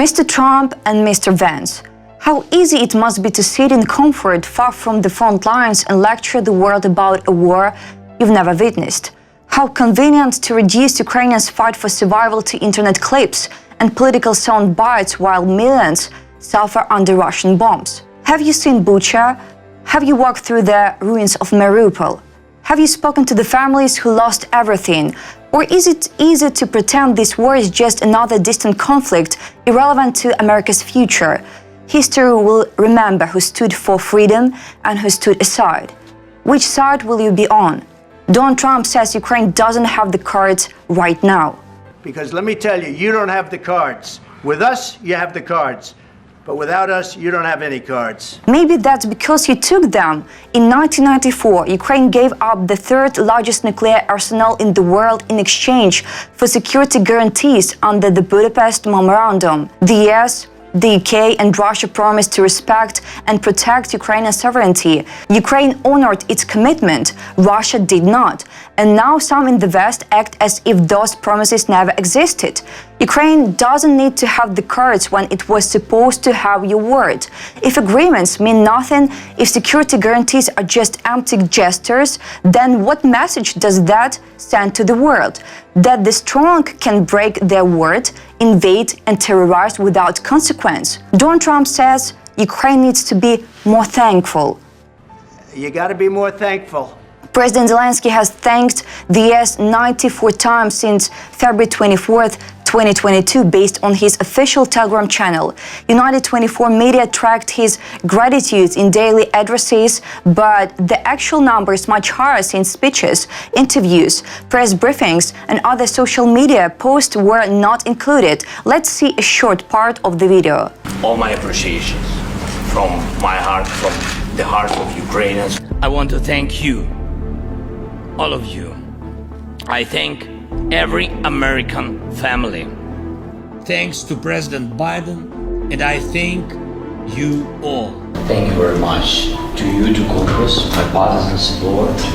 Mr. Trump and Mr. Vance, how easy it must be to sit in comfort far from the front lines and lecture the world about a war you've never witnessed. How convenient to reduce Ukrainians' fight for survival to internet clips and political sound bites while millions suffer under Russian bombs. Have you seen Bucha? Have you walked through the ruins of Mariupol? Have you spoken to the families who lost everything? Or is it easy to pretend this war is just another distant conflict, irrelevant to America's future? History will remember who stood for freedom and who stood aside. Which side will you be on? Donald Trump says Ukraine doesn't have the cards right now. Because let me tell you, you don't have the cards. With us, you have the cards. But without us, you don't have any cards. Maybe that's because you took them. In 1994, Ukraine gave up the third largest nuclear arsenal in the world in exchange for security guarantees under the Budapest Memorandum. The US, the UK and Russia promised to respect and protect Ukrainian sovereignty. Ukraine honored its commitment, Russia did not. And now some in the West act as if those promises never existed. Ukraine doesn't need to have the cards when it was supposed to have your word. If agreements mean nothing, if security guarantees are just empty gestures, then what message does that send to the world? That the strong can break their word, invade and terrorize without consequence. Donald Trump says Ukraine needs to be more thankful. You got to be more thankful. President Zelensky has thanked the US 94 times since February 24th, 2022, based on his official Telegram channel. United 24 media tracked his gratitude in daily addresses, but the actual number is much higher since speeches, interviews, press briefings, and other social media posts were not included. Let's see a short part of the video. All my appreciations from my heart, from the heart of Ukrainians. I want to thank you, all of you. I thank every American family. Thanks to President Biden, and I thank you all. Thank you very much to you, to Congress, my partisan support, to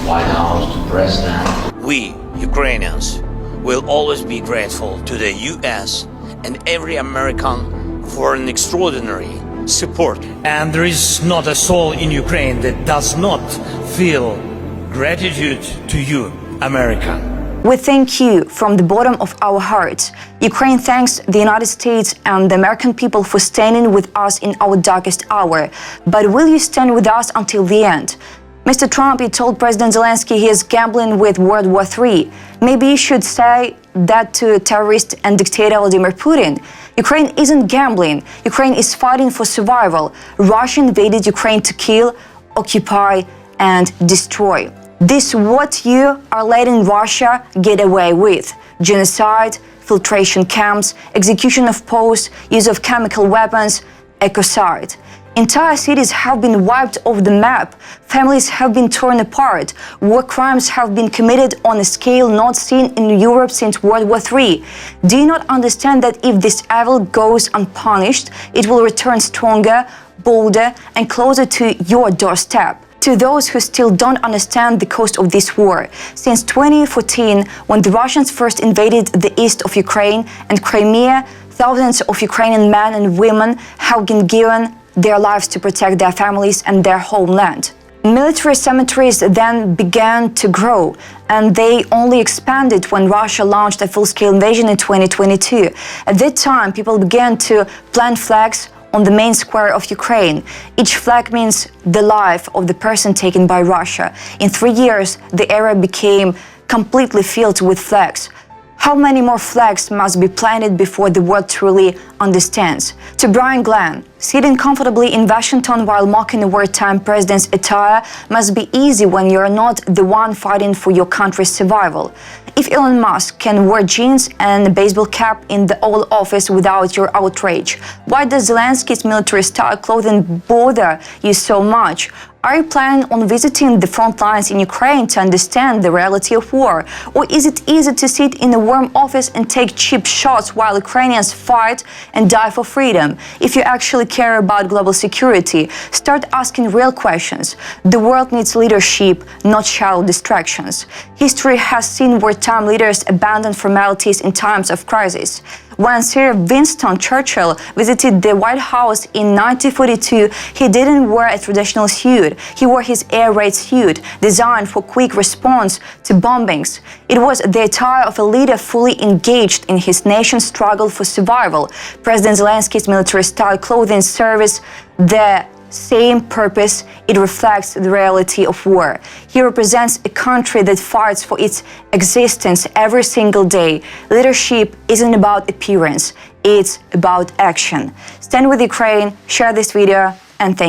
White House, to President. We, Ukrainians, will always be grateful to the US and every American for an extraordinary support. And there is not a soul in Ukraine that does not feel gratitude to you, America. We thank you from the bottom of our hearts. Ukraine thanks the United States and the American people for standing with us in our darkest hour. But will you stand with us until the end? Mr. Trump, you told President Zelensky he is gambling with World War III. Maybe you should say that to terrorist and dictator Vladimir Putin. Ukraine isn't gambling. Ukraine is fighting for survival. Russia invaded Ukraine to kill, occupy, and destroy. This is what you are letting Russia get away with. Genocide, filtration camps, execution of posts, use of chemical weapons, ecocide. Entire cities have been wiped off the map. Families have been torn apart. War crimes have been committed on a scale not seen in Europe since World War III. Do you not understand that if this evil goes unpunished, it will return stronger, bolder, and closer to your doorstep? To those who still don't understand the cost of this war, since 2014, when the Russians first invaded the east of Ukraine and Crimea, thousands of Ukrainian men and women have been given their lives to protect their families and their homeland. Military cemeteries then began to grow, and they only expanded when Russia launched a full-scale invasion in 2022. At that time, people began to plant flags on the main square of Ukraine. Each flag means the life of the person taken by Russia. In 3 years, the area became completely filled with flags. How many more flags must be planted before the world truly understands? To Brian Glenn, sitting comfortably in Washington while mocking a wartime president's attire must be easy when you're not the one fighting for your country's survival. If Elon Musk can wear jeans and a baseball cap in the Oval Office without your outrage, why does Zelensky's military-style clothing bother you so much? Are you planning on visiting the front lines in Ukraine to understand the reality of war? Or is it easy to sit in a warm office and take cheap shots while Ukrainians fight and die for freedom? If you actually care about global security, start asking real questions. The world needs leadership, not shallow distractions. History has seen wartime leaders abandon formalities in times of crisis. When Sir Winston Churchill visited the White House in 1942, he didn't wear a traditional suit. He wore his air raid suit, designed for quick response to bombings. It was the attire of a leader fully engaged in his nation's struggle for survival. President Zelensky's military-style clothing serves the same purpose. It reflects the reality of war. He represents a country that fights for its existence every single day. Leadership isn't about appearance, it's about action. Stand with Ukraine, share this video, and thank you.